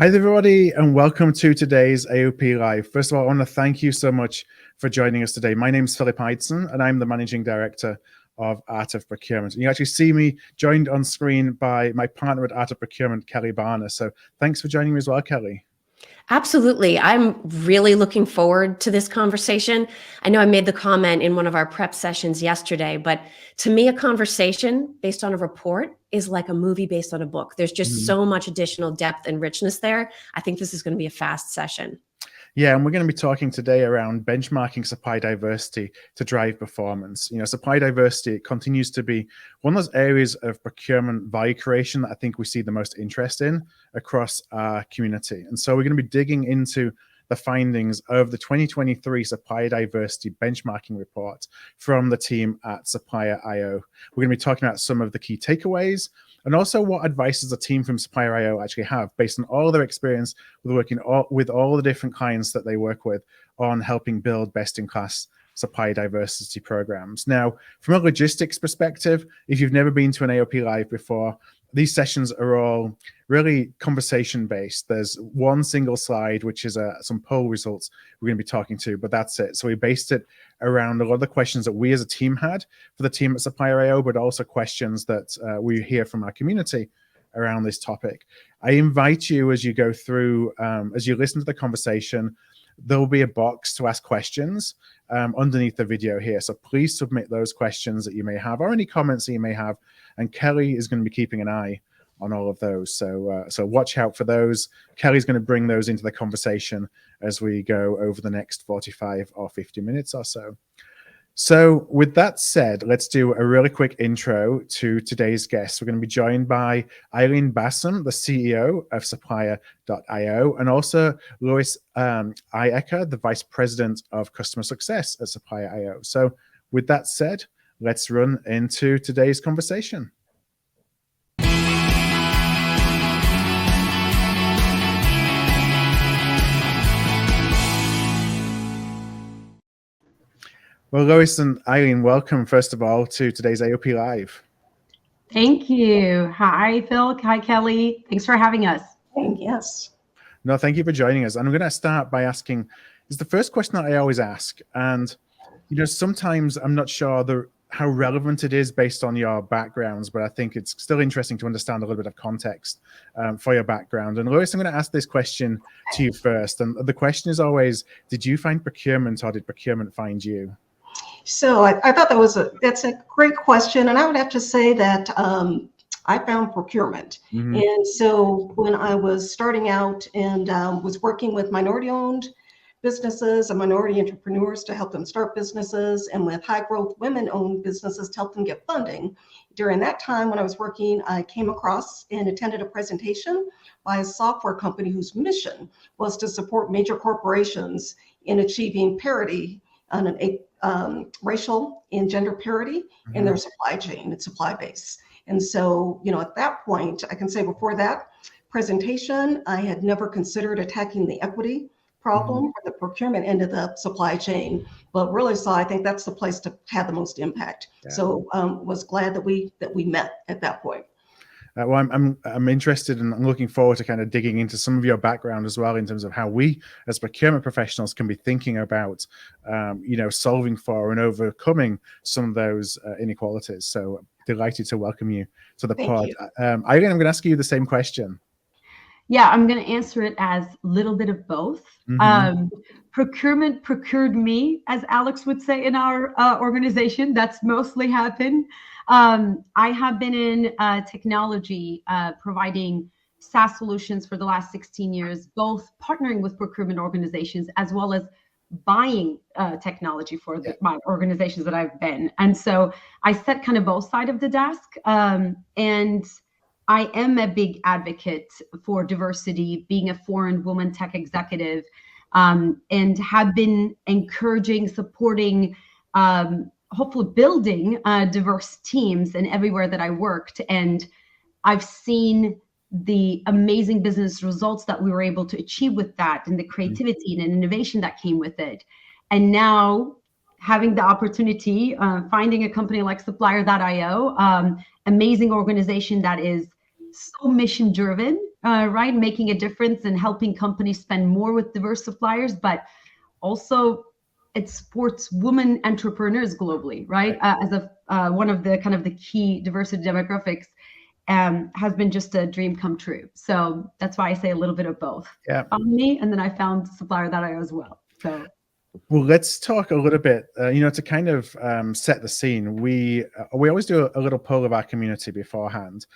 Hi everybody, and welcome to today's AOP Live. First of all, I want to thank you so much for joining us today. My name is Philip Ideson, and I'm the Managing Director of Art of Procurement. And you actually see me joined on screen by my partner at Art of Procurement, Kelly Barner. So thanks for joining me as well, Kelly. Absolutely. I'm really looking forward to this conversation. I know I made the comment in one of our prep sessions yesterday, but to me, a conversation based on a report is like a movie based on a book. There's just so much additional depth and richness there. I think this is going to be a fast session. Yeah, and we're going to be talking today around benchmarking supply diversity to drive performance. You know, supply diversity continues to be one of those areas of procurement value creation that I think we see the most interest in across our community. And so we're going to be digging into the findings of the 2023 Supplier Diversity Benchmarking Report from the team at Supplier IO. We're going to be talking about some of the key takeaways, and also what advice does the team from Supplier IO actually have based on all their experience with working with all the different clients that they work with on helping build best-in-class supply diversity programs. Now, from a logistics perspective, if you've never been to an AOP Live before, these sessions are all really conversation-based. There's one single slide, which is some poll results we're going to be talking to, but that's it. So we based it around a lot of the questions that we as a team had for the team at Supplier IO, but also questions that we hear from our community around this topic. I invite you as you go through, as you listen to the conversation, there will be a box to ask questions underneath the video here. So please submit those questions that you may have or any comments that you may have. And Kelly is going to be keeping an eye on all of those. So watch out for those. Kelly's going to bring those into the conversation as we go over the next 45 or 50 minutes or so. So with that said, let's do a really quick intro to today's guests. We're going to be joined by Aylin Basom, the CEO of Supplier.io, and also Lois Eichacker, the Vice President of Customer Success at Supplier.io. So with that said, let's run into today's conversation. Well, Lois and Aylin, welcome, first of all, to today's AOP Live. Thank you. Hi, Phil. Hi, Kelly. Thanks for having us. Yes. No, thank you for joining us. And I'm going to start by asking, it's the first question that I always ask. And, you know, sometimes I'm not sure how relevant it is based on your backgrounds, but I think it's still interesting to understand a little bit of context for your background. And Lois, I'm going to ask this question to you first. And the question is always, did you find procurement or did procurement find you? So I thought that's a great question. And I would have to say that I found procurement. And so when I was starting out and was working with minority-owned businesses and minority entrepreneurs to help them start businesses, and with high-growth women-owned businesses to help them get funding, during that time when I was working, I came across and attended a presentation by a software company whose mission was to support major corporations in achieving parity on an racial and gender parity in their supply chain and supply base. And so, you know, at that point, I can say before that presentation, I had never considered attacking the equity problem or the procurement end of the supply chain, but really saw, I think that's the place to have the most impact. Yeah. So was glad that we met at that point. Well, I'm interested and I'm looking forward to kind of digging into some of your background as well in terms of how we as procurement professionals can be thinking about, you know, solving for and overcoming some of those inequalities. So delighted to welcome you to the pod. Aylin, I'm going to ask you the same question. Yeah, I'm going to answer it as a little bit of both. Procurement procured me, as Alex would say in our organization. That's mostly happened. I have been in technology, providing SaaS solutions for the last 16 years, both partnering with procurement organizations as well as buying technology for my organizations that I've been. And so I set kind of both sides of the desk. And I am a big advocate for diversity, being a foreign woman tech executive, and have been encouraging, supporting, hopefully building diverse teams in everywhere that I worked. And I've seen the amazing business results that we were able to achieve with that, and the creativity and innovation that came with it. And now having the opportunity, finding a company like Supplier.io, amazing organization that is so mission driven right? Making a difference and helping companies spend more with diverse suppliers, but also it supports women entrepreneurs globally, right? As one of the kind of the key diversity demographics has been just a dream come true. So that's why I say a little bit of both. Yeah. On me, and then I found supplier.io as well. So. Well, let's talk a little bit, to kind of set the scene. We always do a little poll of our community beforehand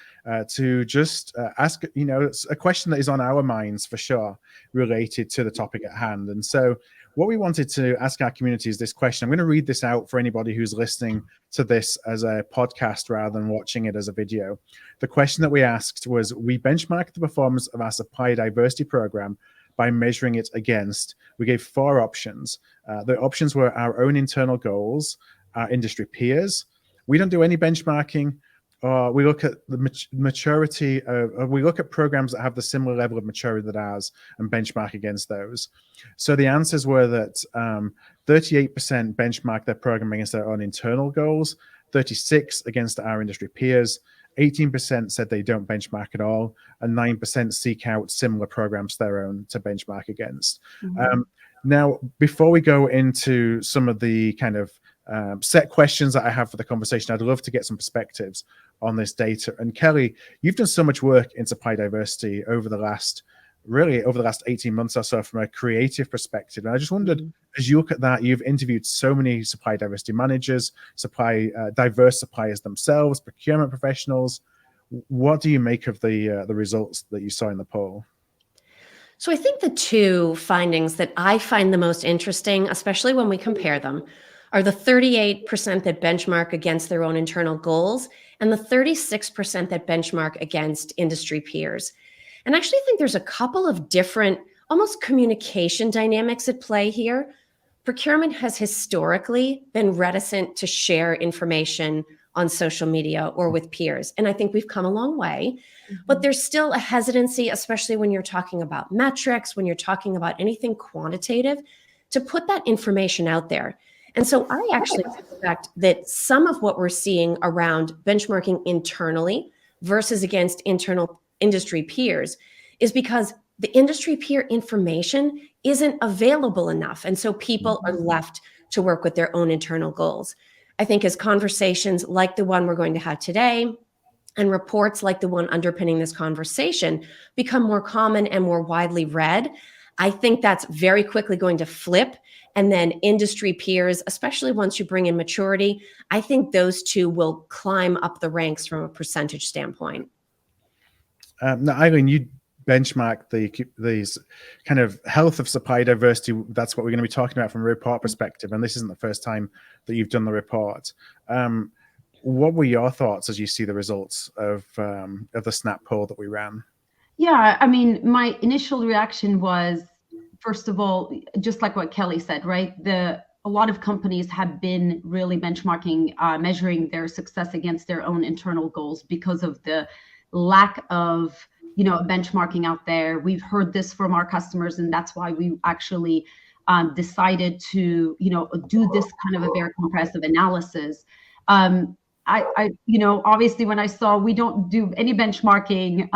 to just ask, a question that is on our minds for sure related to the topic at hand. And so what we wanted to ask our community is this question. I'm going to read this out for anybody who's listening to this as a podcast rather than watching it as a video. The question that we asked was, we benchmarked the performance of our supplier diversity program by measuring it against. We gave 4 options. The options were our own internal goals, our industry peers. We don't do any benchmarking. We look at the maturity we look at programs that have the similar level of maturity that ours and benchmark against those. So the answers were that 38% benchmark their program against their own internal goals, 36% against our industry peers, 18% said they don't benchmark at all, and 9% seek out similar programs their own to benchmark against. Mm-hmm. Now, before we go into some of the kind of set questions that I have for the conversation, I'd love to get some perspectives on this data. And Kelly, you've done so much work in supply diversity over the last 18 months or so from a creative perspective. And I just wondered, as you look at that, you've interviewed so many supply diversity managers, diverse suppliers themselves, procurement professionals. What do you make of the results that you saw in the poll? So I think the 2 findings that I find the most interesting, especially when we compare them, are the 38% that benchmark against their own internal goals and the 36% that benchmark against industry peers. And I actually think there's a couple of different, almost communication dynamics at play here. Procurement has historically been reticent to share information on social media or with peers. And I think we've come a long way, but there's still a hesitancy, especially when you're talking about metrics, when you're talking about anything quantitative, to put that information out there. And so I actually suspect that some of what we're seeing around benchmarking internally versus against internal industry peers is because the industry peer information isn't available enough. And so people are left to work with their own internal goals. I think as conversations like the one we're going to have today and reports like the one underpinning this conversation become more common and more widely read, I think that's very quickly going to flip. And then industry peers, especially once you bring in maturity, I think those 2 will climb up the ranks from a percentage standpoint. Now, Aylin, you benchmark these kind of health of supply diversity. That's what we're going to be talking about from a report perspective. And this isn't the first time that you've done the report. What were your thoughts as you see the results of the SNAP poll that we ran? Yeah, I mean, my initial reaction was, first of all, just like what Kelly said, right? A lot of companies have been really benchmarking, measuring their success against their own internal goals because of the lack of, benchmarking out there. We've heard this from our customers, and that's why we actually decided to, do this kind of a very comprehensive analysis. Obviously when I saw we don't do any benchmarking,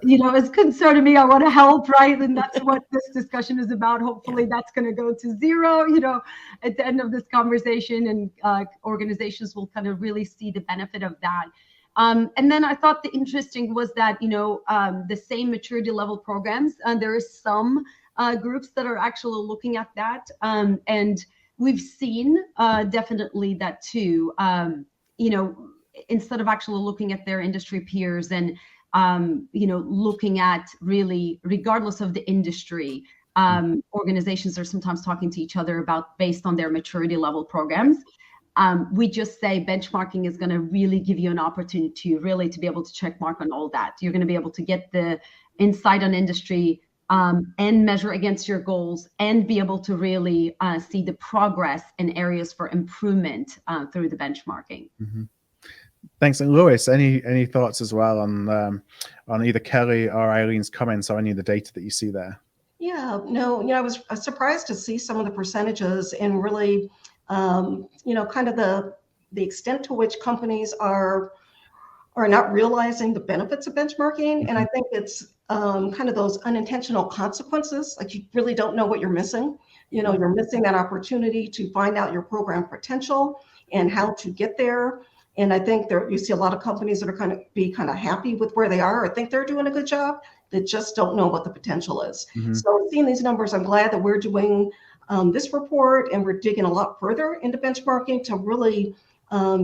it's concerning me. I want to help, right? And that's what this discussion is about. Hopefully that's going to go to 0, at the end of this conversation, and organizations will kind of really see the benefit of that. And then I thought the interesting was that, the same maturity level programs, there is some groups that are actually looking at that. And we've seen definitely that too. Instead of actually looking at their industry peers and, looking at really, regardless of the industry, organizations are sometimes talking to each other about based on their maturity level programs. We just say benchmarking is going to really give you an opportunity to be able to check mark on all that. You're going to be able to get the insight on industry and measure against your goals and be able to really see the progress in areas for improvement through the benchmarking. Mm-hmm. Thanks. And Lois, any thoughts as well on either Kelly or Aylin's comments or any of the data that you see there? Yeah, no, I was surprised to see some of the percentages and really, kind of the extent to which companies are not realizing the benefits of benchmarking. Mm-hmm. And I think it's kind of those unintentional consequences, like you really don't know what you're missing. You're missing that opportunity to find out your program potential and how to get there. And I think you see a lot of companies that are kind of happy with where they are or think they're doing a good job that just don't know what the potential is. Mm-hmm. So seeing these numbers, I'm glad that we're doing this report and we're digging a lot further into benchmarking to really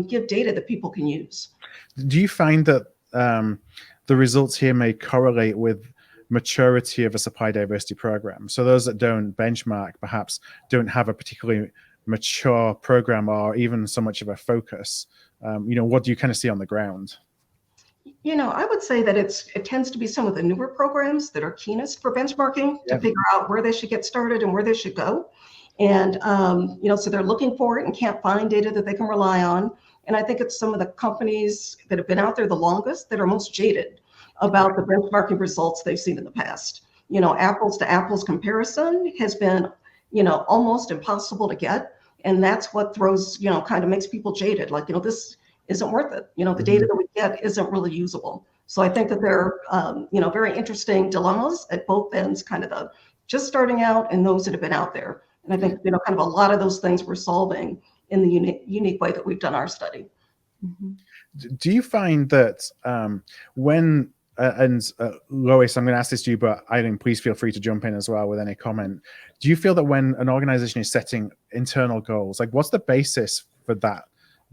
give data that people can use. Do you find that the results here may correlate with maturity of a supply diversity program? So those that don't benchmark perhaps don't have a particularly mature program or even so much of a focus. What do you kind of see on the ground? I would say that it tends to be some of the newer programs that are keenest for benchmarking to figure out where they should get started and where they should go. And, so they're looking for it and can't find data that they can rely on. And I think it's some of the companies that have been out there the longest that are most jaded about the benchmarking results they've seen in the past. Apples to apples comparison has been, almost impossible to get. And that's what throws, kind of makes people jaded. Like, this isn't worth it. The data that we get isn't really usable. So I think that there are, very interesting dilemmas at both ends, kind of the just starting out and those that have been out there. And I think, kind of a lot of those things we're solving in the unique way that we've done our study. Mm-hmm. Do you find that when, Lois, I'm going to ask this to you, but Aylin, please feel free to jump in as well with any comment. Do you feel that when an organization is setting internal goals, like what's the basis for that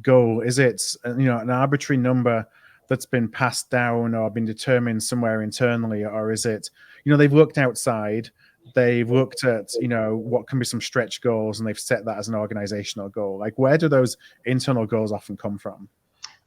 goal? Is it, an arbitrary number that's been passed down or been determined somewhere internally? Or is it, they've looked outside, they've looked at, what can be some stretch goals and they've set that as an organizational goal? Like where do those internal goals often come from?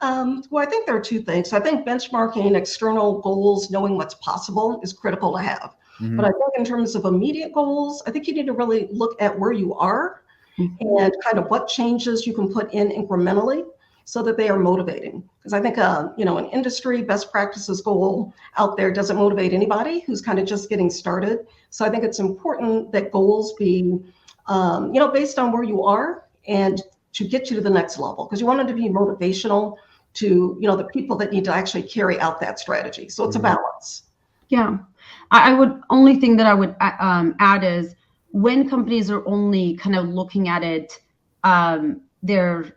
Well, I think there are two things. I think benchmarking external goals, knowing what's possible is critical to have. Mm-hmm. But I think in terms of immediate goals, I think you need to really look at where you are and kind of what changes you can put in incrementally so that they are motivating. Because I think, an industry best practices goal out there doesn't motivate anybody who's kind of just getting started. So I think it's important that goals be, based on where you are and to get you to the next level, because you want them to be motivational to, the people that need to actually carry out that strategy. So it's a balance. Yeah. Only thing that I would add is when companies are only kind of looking at it, their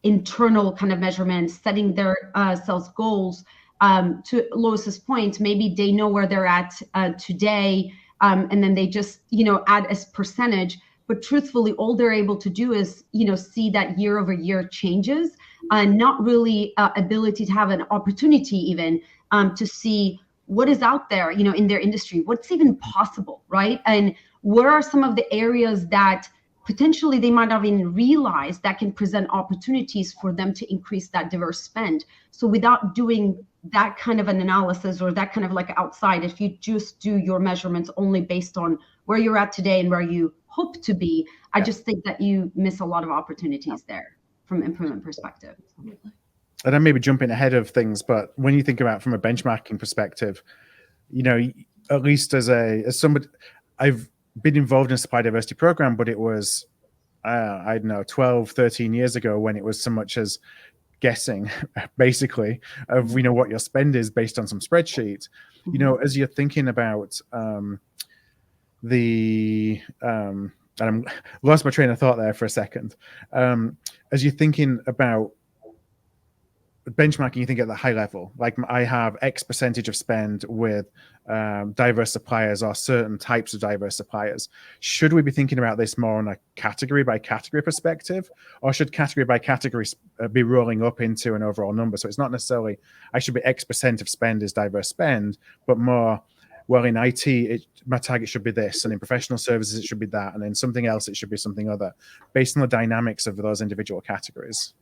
internal kind of measurements, setting their sales goals, to Lois's point, maybe they know where they're at today, and then they just, add as percentage. But truthfully, all they're able to do is, see that year over year changes, not really ability to have an opportunity even to see what is out there, in their industry, what's even possible, right? And where are some of the areas that potentially they might not even realize that can present opportunities for them to increase that diverse spend. So without doing that kind of an analysis or that kind of like outside, if you just do your measurements only based on where you're at today and where you hope to be, I just think that you miss a lot of opportunities there from improvement perspective. And I'm maybe jumping ahead of things, but when you think about from a benchmarking perspective, at least as somebody, I've been involved in a supply diversity program, but it was, I don't know, 12, 13 years ago when it was so much as guessing basically of, what your spend is based on some spreadsheet. As you're thinking about and I'm lost my train of thought there for a second. As you're thinking about benchmarking, you think at the high level, like I have X percentage of spend with diverse suppliers or certain types of diverse suppliers. Should we be thinking about this more on a category by category perspective, or should category by category be rolling up into an overall number? So it's not necessarily I should be X percent of spend is diverse spend, but more, well, in IT, my target should be this, and in professional services, it should be that, and in something else, it should be something other, based on the dynamics of those individual categories.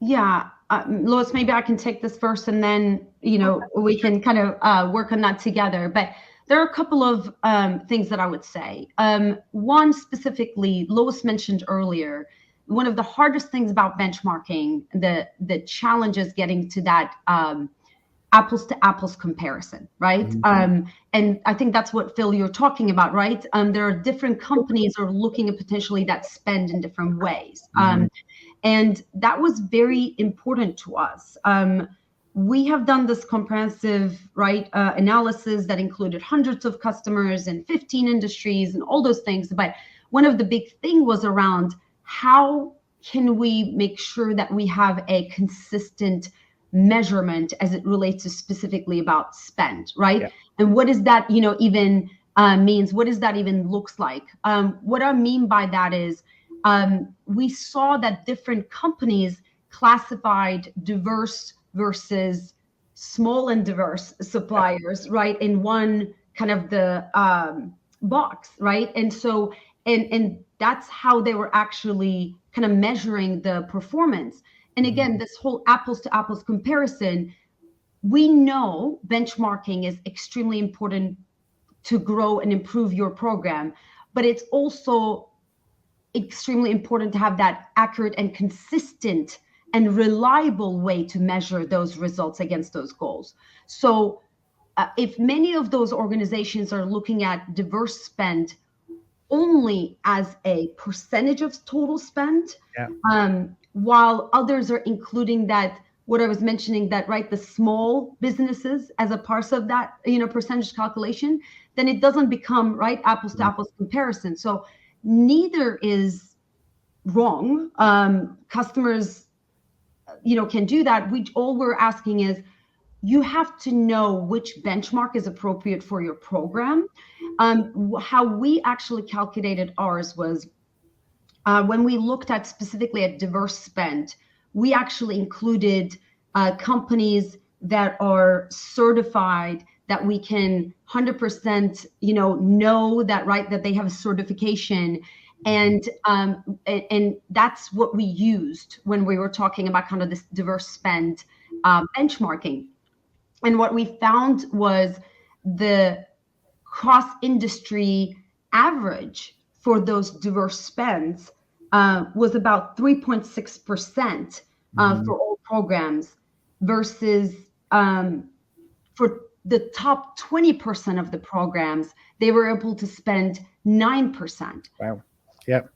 Yeah, Lois, maybe I can take this first, and then we can kind of work on that together. But there are a couple of things that I would say. One specifically, Lois mentioned earlier, one of the hardest things about benchmarking, the challenge is getting to that apples to apples comparison, right? Mm-hmm. And I think that's what, Phil, you're talking about, right? There are different companies are looking at potentially that spend in different ways. Mm-hmm. And that was very important to us. we have done this comprehensive analysis that included hundreds of customers and 15 industries and all those things. But one of the big thing was around how can we make sure that we have a consistent measurement as it relates to specifically about spend, right? Yeah. And what does that, even means? What does that even looks like? What I mean by that is we saw that different companies classified diverse versus small and diverse suppliers, right, in one kind of the box, right? And so, and that's how they were actually kind of measuring the performance. And again, this whole apples to apples comparison, we know benchmarking is extremely important to grow and improve your program, but it's also extremely important to have that accurate and consistent and reliable way to measure those results against those goals. So if many of those organizations are looking at diverse spend only as a percentage of total spend, while others are including that, what I was mentioning, that, right, the small businesses as a part of that, percentage calculation, then it doesn't become, right, apples to apples comparison. So neither is wrong. Customers, can do that. All we're asking is, you have to know which benchmark is appropriate for your program. How we actually calculated ours was when we looked at specifically at diverse spend, we actually included companies that are certified, that we can 100%, know that, right, that they have a certification. And that's what we used when we were talking about kind of this diverse spend benchmarking. And what we found was the cross-industry average for those diverse spends was about 3.6% for all programs, versus for the top 20% of the programs, they were able to spend 9%. Wow. Yep.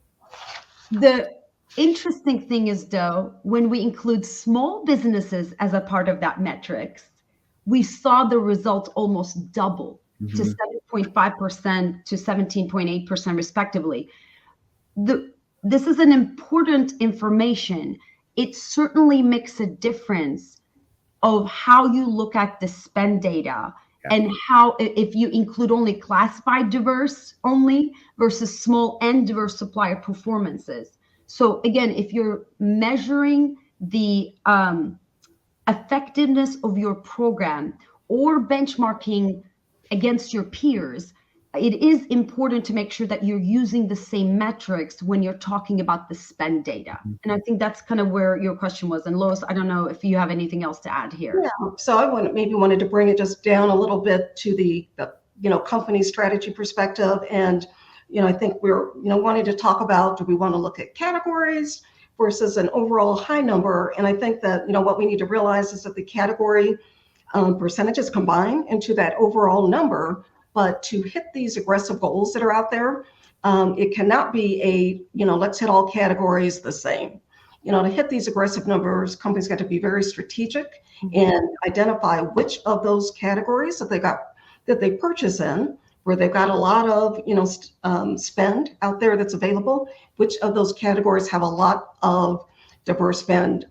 The interesting thing is, though, when we include small businesses as a part of that metrics, we saw the results almost double to 7.5% to 17.8% respectively. This is an important information. It certainly makes a difference of how you look at the spend data, and how, if you include only classified diverse only versus small and diverse supplier performances. So again, if you're measuring the effectiveness of your program or benchmarking against your peers, it is important to make sure that you're using the same metrics when you're talking about the spend data. And I think that's kind of where your question was. And Lois, I don't know if you have anything else to add here. Yeah, so I wanted to bring it just down a little bit to the company strategy perspective. And, I think we're, wanting to talk about, do we want to look at categories versus an overall high number? And I think that, what we need to realize is that the category percentages combine into that overall number. But to hit these aggressive goals that are out there, it cannot be a, let's hit all categories the same. To hit these aggressive numbers, companies got to be very strategic and identify which of those categories that they purchase in, where they've got a lot of, spend out there that's available, which of those categories have a lot of diverse spend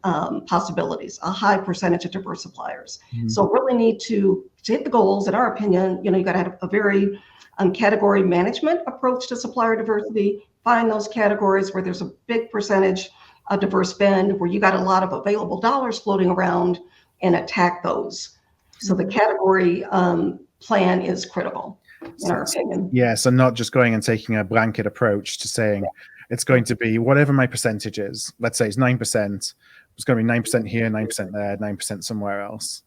possibilities, a high percentage of diverse suppliers. So really need to hit the goals. In our opinion, you got to have a very category management approach to supplier diversity. Find those categories where there's a big percentage of diverse spend, where you got a lot of available dollars floating around, and attack those. So the category plan is critical, in our opinion. Yeah, so not just going and taking a blanket approach to saying, it's going to be whatever my percentage is. Let's say it's 9%. It's going to be 9% here, 9% there, 9% somewhere else.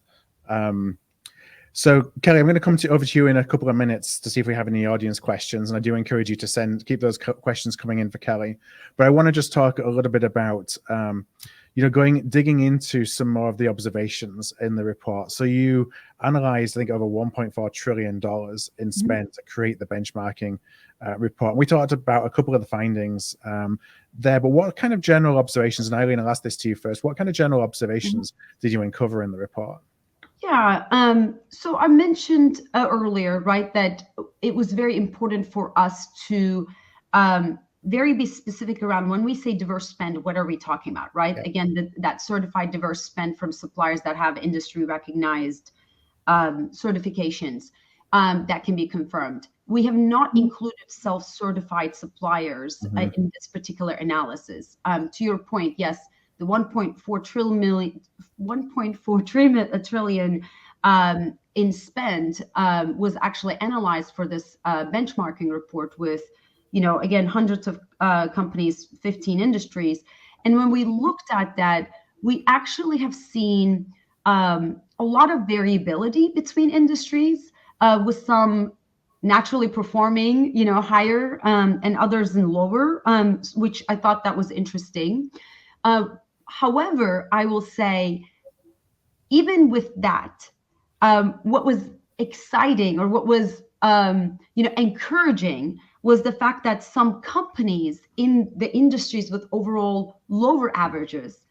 So Kelly, I'm going to come over to you in a couple of minutes to see if we have any audience questions. And I do encourage you to keep those questions coming in for Kelly. But I want to just talk a little bit about, digging into some more of the observations in the report. So you analyzed, I think, over $1.4 trillion in spend to create the benchmarking report. And we talked about a couple of the findings there, but what kind of general observations, and Aylin, I'll ask this to you first, what kind of general observations did you uncover in the report? Yeah. So I mentioned earlier, right, that it was very important for us to very be specific around when we say diverse spend, what are we talking about, right? Yeah. Again, that certified diverse spend from suppliers that have industry recognized certifications that can be confirmed. We have not included self-certified suppliers in this particular analysis. To your point, yes, the 1.4 trillion in spend was actually analyzed for this benchmarking report with, again, hundreds of companies, 15 industries. And when we looked at that, we actually have seen a lot of variability between industries, with some naturally performing, higher and others in lower, which I thought that was interesting. However, I will say, even with that, what was exciting or what was encouraging was the fact that some companies in the industries with overall lower averages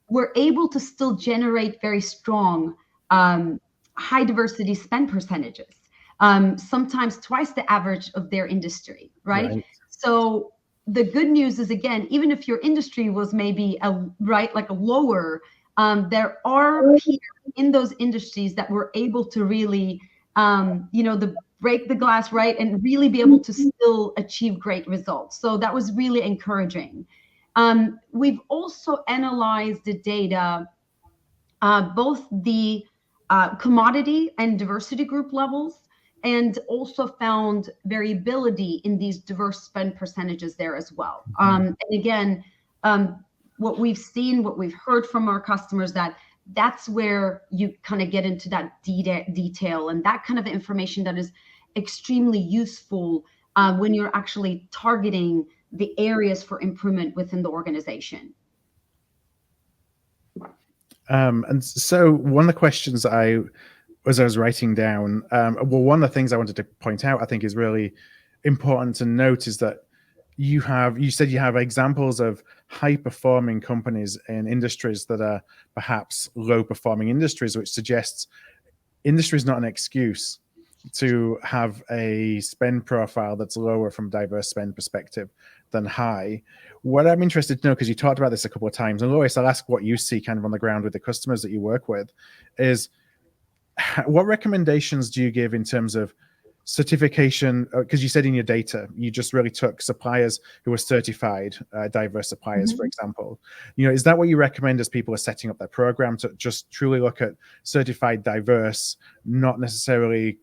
were able to still generate very strong high diversity spend percentages, sometimes twice the average of their industry, right? So the good news is, again, even if your industry was maybe a lower, there are peers in those industries that were able to really, break the glass, right, and really be able to still achieve great results. So that was really encouraging. We've also analyzed the data, both the commodity and diversity group levels, and also found variability in these diverse spend percentages there as well. And again, what we've seen, what we've heard from our customers, that's where you kind of get into that detail and that kind of information that is extremely useful when you're actually targeting the areas for improvement within the organization. And so one of the questions as I was writing down, one of the things I wanted to point out, I think is really important to note, is that you said you have examples of high performing companies in industries that are perhaps low performing industries, which suggests industry is not an excuse to have a spend profile that's lower from a diverse spend perspective than high. What I'm interested to know, because you talked about this a couple of times, and Lois, I'll ask what you see kind of on the ground with the customers that you work with, is what recommendations do you give in terms of certification? Because you said in your data, you just really took suppliers who were certified diverse suppliers, for example. Is that what you recommend as people are setting up their program, to just truly look at certified diverse, not necessarily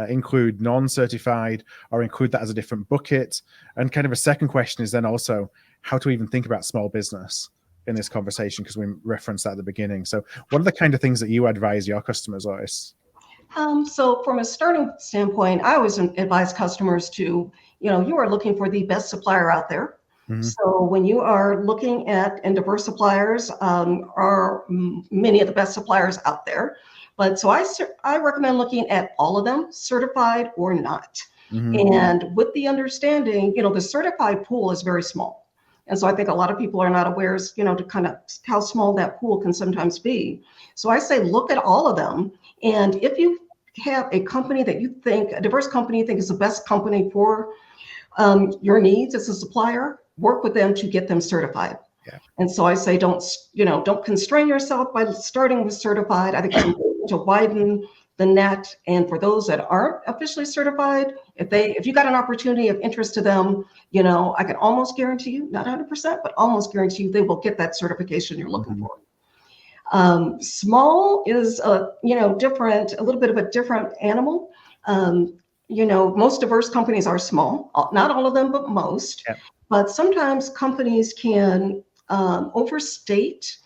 include non-certified, or include that as a different bucket? And kind of a second question is then also how to even think about small business in this conversation, because we referenced that at the beginning. So what are the kind of things that you advise your customers, Lois? So from a starting standpoint, I always advise customers to, you are looking for the best supplier out there. So when you are looking at, and diverse suppliers are many of the best suppliers out there. But so I recommend looking at all of them, certified or not. And with the understanding, the certified pool is very small. And so I think a lot of people are not aware, to kind of how small that pool can sometimes be. So I say, look at all of them. And if you have a company that you think, a diverse company you think is the best company for your needs as a supplier, work with them to get them certified. And so I say, don't constrain yourself by starting with certified. I think it's important to widen the net. And for those that aren't officially certified, if you got an opportunity of interest to them, I can almost guarantee you, not 100%, but almost guarantee you they will get that certification you're looking for. Small is different, a little bit of a different animal. Most diverse companies are small, not all of them, but most. But sometimes companies can overstate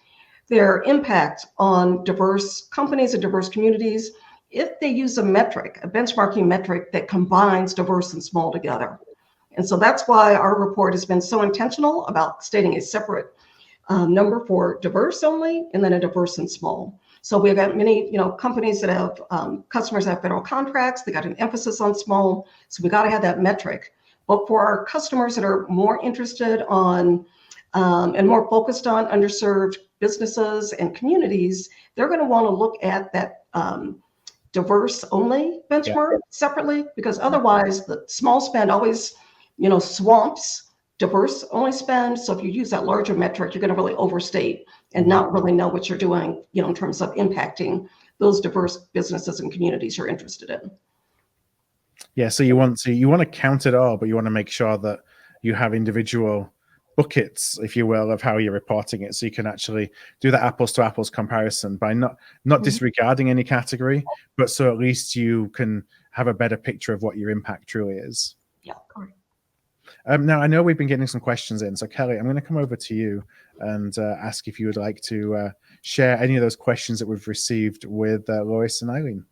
their impact on diverse companies and diverse communities if they use a benchmarking metric that combines diverse and small together. And so that's why our report has been so intentional about stating a separate number for diverse only, and then a diverse and small. So we've got many, companies that have customers that have federal contracts. They got an emphasis on small. So we got to have that metric. But for our customers that are more interested on and more focused on underserved businesses and communities, they're going to want to look at that diverse only benchmark separately, because otherwise the small spend always, swamps diverse only spend. So if you use that larger metric, you're going to really overstate and not really know what you're doing, in terms of impacting those diverse businesses and communities you're interested in. Yeah, so you want to count it all, but you want to make sure that you have individual buckets, if you will, of how you're reporting it, so you can actually do the apples to apples comparison by not disregarding any category, but so at least you can have a better picture of what your impact truly is. Yeah, correct. Now, I know we've been getting some questions in, so Kelly, I'm going to come over to you and ask if you would like to share any of those questions that we've received with Lois and Aylin.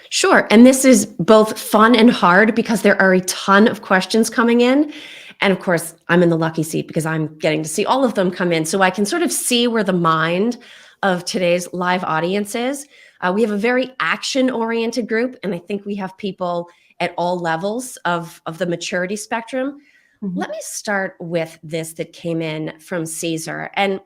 Sure. And this is both fun and hard because there are a ton of questions coming in. And of course, I'm in the lucky seat because I'm getting to see all of them come in. So I can sort of see where the mind of today's live audience is. We have a very action-oriented group, and I think we have people at all levels of the maturity spectrum. Mm-hmm. Let me start with this that came in from Caesar. And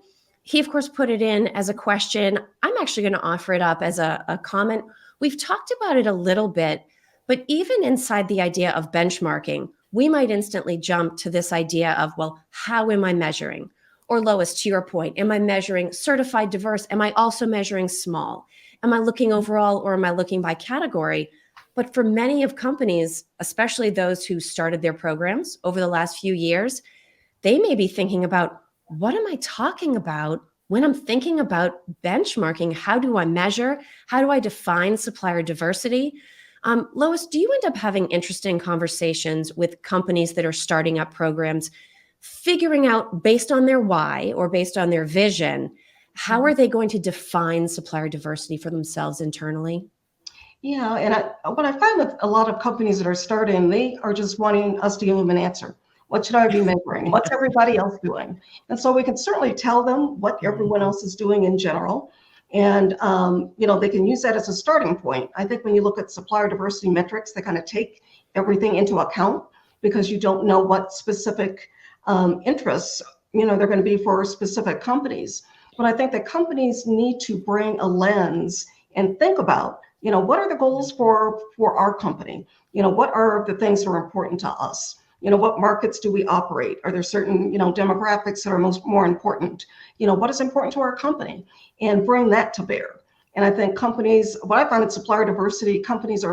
he, of course, put it in as a question. I'm actually going to offer it up as a comment. We've talked about it a little bit, but even inside the idea of benchmarking, we might instantly jump to this idea of, well, how am I measuring? Or Lois, to your point, am I measuring certified diverse? Am I also measuring small? Am I looking overall, or am I looking by category? But for many of companies, especially those who started their programs over the last few years, they may be thinking about, what am I talking about when I'm thinking about benchmarking? How do I measure? How do I define supplier diversity? Lois, do you end up having interesting conversations with companies that are starting up programs, figuring out based on their why or based on their vision, how are they going to define supplier diversity for themselves internally? Yeah, and what I find with a lot of companies that are starting, they are just wanting us to give them an answer. What should I be measuring? What's everybody else doing? And so we can certainly tell them what everyone else is doing in general. And, they can use that as a starting point. I think when you look at supplier diversity metrics, they kind of take everything into account, because you don't know what specific interests, they're going to be for specific companies. But I think that companies need to bring a lens and think about, what are the goals for our company? What are the things that are important to us? What markets do we operate? Are there certain, demographics that are more important? What is important to our company? And bring that to bear. And I think companies, what I find in supplier diversity, companies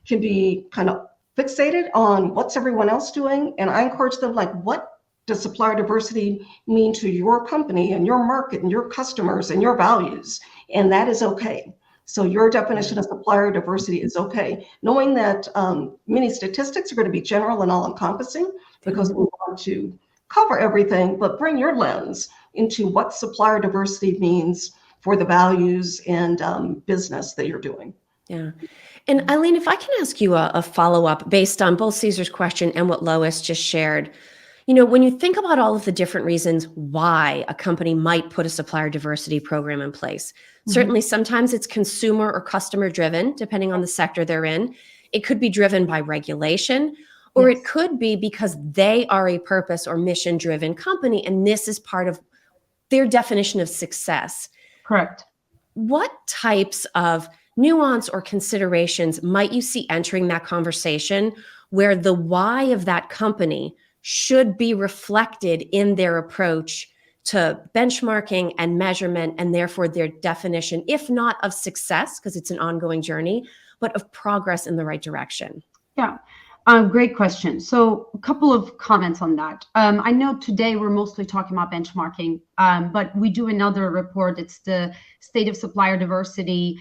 can be kind of fixated on what's everyone else doing. And I encourage them, like, what does supplier diversity mean to your company and your market and your customers and your values? And that is okay. So your definition of supplier diversity is okay, knowing that many statistics are going to be general and all-encompassing, because we want to cover everything, but bring your lens into what supplier diversity means for the values and business that you're doing. Yeah. And Aylin, if I can ask you a follow-up based on both Caesar's question and what Lois just shared. When you think about all of the different reasons why a company might put a supplier diversity program in place, certainly sometimes it's consumer or customer driven, depending on the sector they're in. It could be driven by regulation, or it could be because they are a purpose or mission driven company, and this is part of their definition of success. Correct. What types of nuance or considerations might you see entering that conversation where the why of that company should be reflected in their approach to benchmarking and measurement, and therefore their definition, if not of success, because it's an ongoing journey, but of progress in the right direction? Yeah, great question. So a couple of comments on that. I know today we're mostly talking about benchmarking, but we do another report. It's the State of Supplier Diversity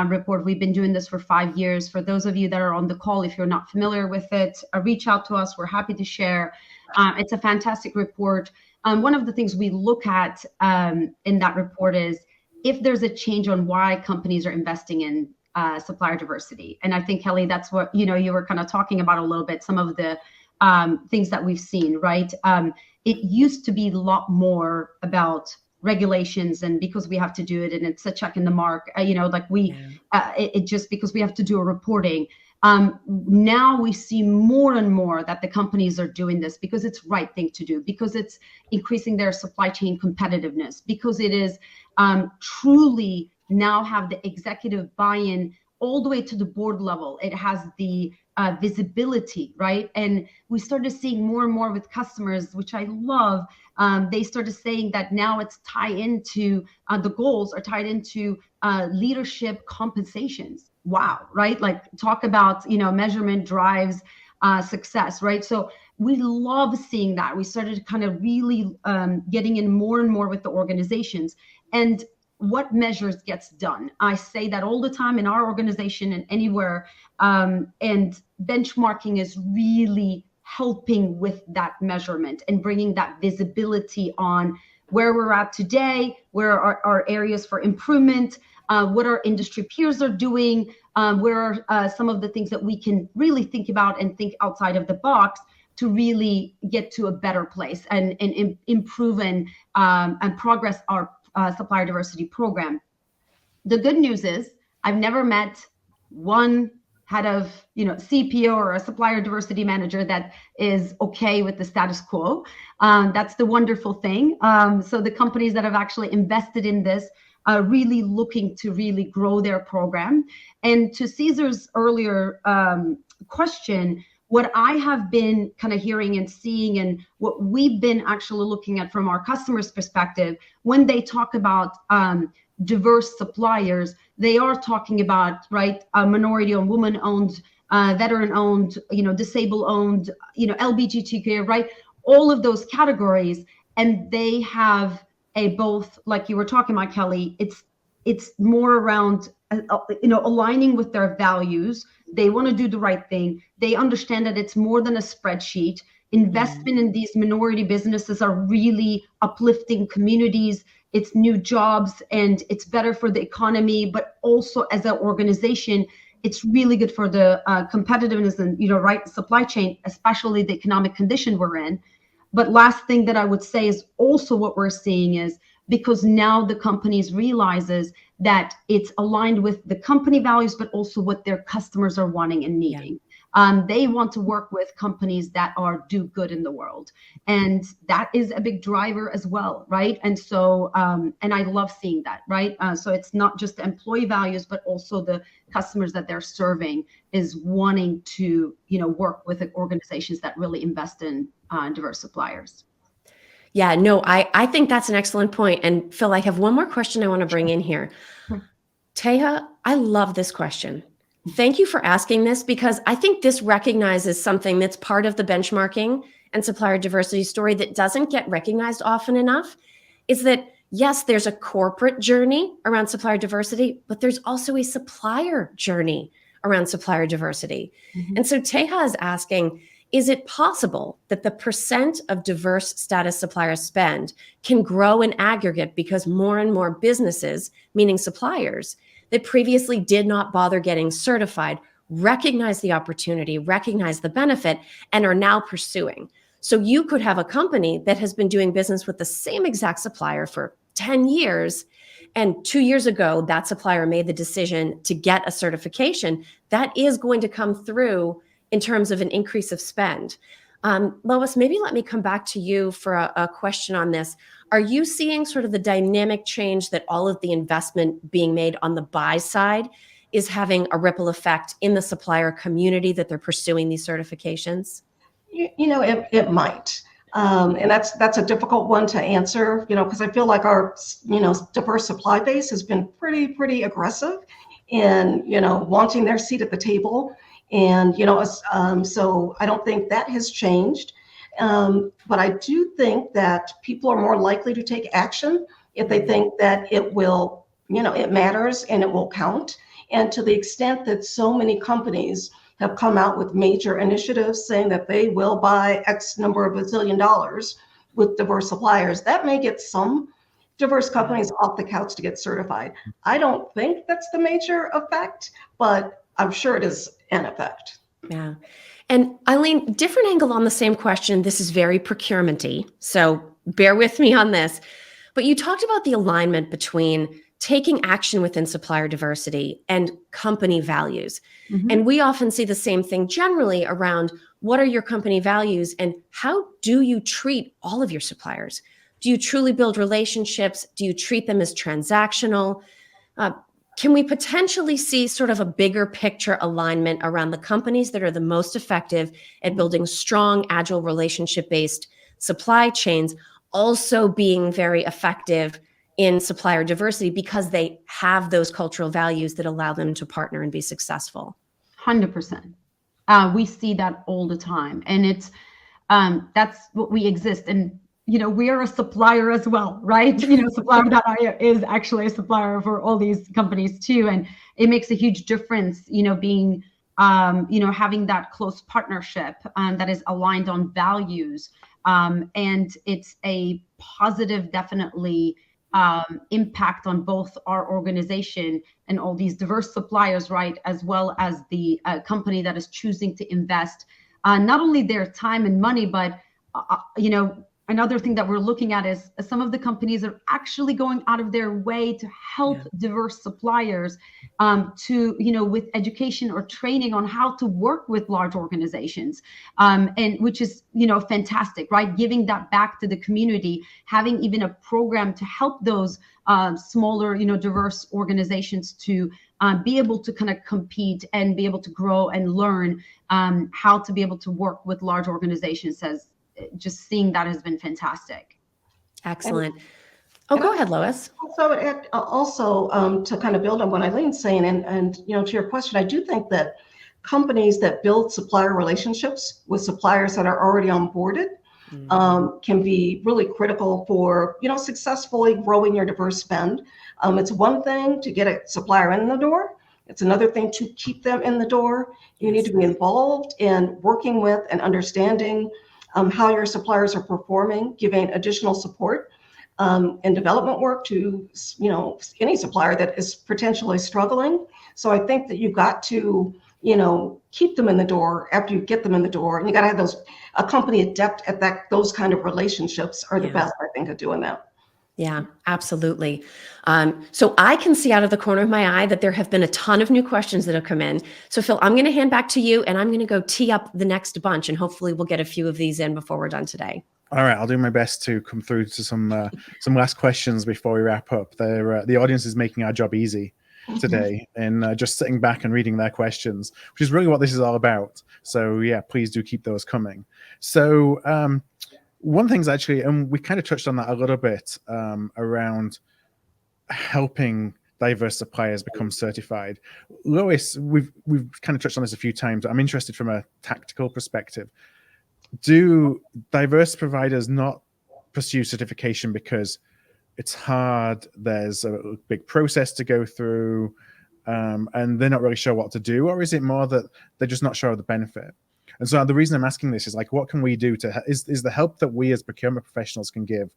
report. We've been doing this for 5 years. For those of you that are on the call, if you're not familiar with it, reach out to us. We're happy to share. It's a fantastic report. One of the things we look at in that report is if there's a change on why companies are investing in supplier diversity. And I think, Kelly, that's what, you were kind of talking about a little bit, some of the things that we've seen, right? It used to be a lot more about regulations, and because we have to do it and it's a check in the mark, it just because we have to do a reporting. Now we see more and more that the companies are doing this because it's the right thing to do, because it's increasing their supply chain competitiveness, because it is truly now have the executive buy-in all the way to the board level. It has the visibility, right? And we started seeing more and more with customers, which I love. They started saying that now it's tied into the goals are tied into leadership compensations. Wow, right? Like talk about, measurement drives success, right? So we love seeing that. We started kind of really getting in more and more with the organizations. And what measures gets done? I say that all the time in our organization and anywhere. And benchmarking is really helping with that measurement and bringing that visibility on where we're at today, where are areas for improvement, what our industry peers are doing, where are some of the things that we can really think about and think outside of the box to really get to a better place and improve and progress our supplier diversity program. The good news is I've never met one head of CPO or a supplier diversity manager that is okay with the status quo. That's the wonderful thing. So the companies that have actually invested in this are really looking to really grow their program. And to Cesar's earlier question, what I have been kind of hearing and seeing, and what we've been actually looking at from our customers' perspective, when they talk about diverse suppliers, they are talking about, right, minority-owned, woman-owned, veteran-owned, disabled-owned, LGBTQ, right, all of those categories, and they have a both, like you were talking about, Kelly. It's more around aligning with their values. They want to do the right thing. They understand that it's more than a spreadsheet. Investment in these minority businesses are really uplifting communities. It's new jobs and it's better for the economy, but also as an organization, it's really good for the competitiveness and, right, supply chain, especially the economic condition we're in. But last thing that I would say is also what we're seeing is because now the companies realizes that it's aligned with the company values, but also what their customers are wanting and needing. They want to work with companies that do good in the world. And that is a big driver as well, right? And so, and I love seeing that, right? So it's not just the employee values, but also the customers that they're serving is wanting to, work with organizations that really invest in diverse suppliers. Yeah, no, I think that's an excellent point. And Phil, I have one more question I want to bring in here. Teja, I love this question. Thank you for asking this, because I think this recognizes something that's part of the benchmarking and supplier diversity story that doesn't get recognized often enough, is that, yes, there's a corporate journey around supplier diversity, but there's also a supplier journey around supplier diversity. And so Teja is asking, is it possible that the percent of diverse status supplier spend can grow in aggregate because more and more businesses, meaning suppliers, that previously did not bother getting certified, recognize the opportunity, recognize the benefit, and are now pursuing? So you could have a company that has been doing business with the same exact supplier for 10 years, and 2 years ago, that supplier made the decision to get a certification. That is going to come through in terms of an increase of spend. Lois, maybe let me come back to you for a question on this. Are you seeing sort of the dynamic change that all of the investment being made on the buy side is having a ripple effect in the supplier community that they're pursuing these certifications? It might. And that's a difficult one to answer, because I feel like our, diverse supply base has been pretty aggressive in, wanting their seat at the table. And, so I don't think that has changed. But I do think that people are more likely to take action if they think that it will, it matters and it will count. And to the extent that so many companies have come out with major initiatives saying that they will buy X number of $1 billion with diverse suppliers, that may get some diverse companies off the couch to get certified. I don't think that's the major effect, but I'm sure it is an effect. Yeah. And Aylin, different angle on the same question. This is very procurement-y, so bear with me on this. But you talked about the alignment between taking action within supplier diversity and company values. Mhm. And we often see the same thing generally around what are your company values and how do you treat all of your suppliers? Do you truly build relationships? Do you treat them as transactional? Can we potentially see sort of a bigger picture alignment around the companies that are the most effective at building strong, agile, relationship-based supply chains, also being very effective in supplier diversity because they have those cultural values that allow them to partner and be successful? 100%. We see that all the time, and it's that's what we exist. And we are a supplier as well, right? Supplier.io is actually a supplier for all these companies too, and it makes a huge difference. Being having that close partnership that is aligned on values, and it's a positive, definitely. Impact on both our organization and all these diverse suppliers, right, as well as the company that is choosing to invest not only their time and money, but another thing that we're looking at is some of the companies are actually going out of their way to help diverse suppliers to, with education or training on how to work with large organizations, and which is, fantastic, right? Giving that back to the community, having even a program to help those smaller, diverse organizations to be able to kind of compete and be able to grow and learn how to be able to work with large organizations. Just seeing that has been fantastic. Excellent. Go ahead, Lois. Also, to kind of build on what Eileen's saying, and to your question, I do think that companies that build supplier relationships with suppliers that are already onboarded can be really critical for successfully growing your diverse spend. It's one thing to get a supplier in the door. It's another thing to keep them in the door. You need to be involved in working with and understanding how your suppliers are performing, giving additional support and development work to any supplier that is potentially struggling. So I think that you've got to keep them in the door after you get them in the door, and you got to have a company adept at that. Those kind of relationships are the best, I think, at doing that. Yeah, absolutely. So I can see out of the corner of my eye that there have been a ton of new questions that have come in. So Phil, I'm going to hand back to you, and I'm going to go tee up the next bunch, and hopefully we'll get a few of these in before we're done today. All right, I'll do my best to come through to some last questions before we wrap up. The audience is making our job easy today, and just sitting back and reading their questions, which is really what this is all about. So yeah, please do keep those coming. So one thing's actually, and we kind of touched on that a little bit around helping diverse suppliers become certified. Lois, we've kind of touched on this a few times. I'm interested from a tactical perspective. Do diverse providers not pursue certification because it's hard, there's a big process to go through, and they're not really sure what to do? Or is it more that they're just not sure of the benefit? And so the reason I'm asking this is, like, what can we do is the help that we as procurement professionals can give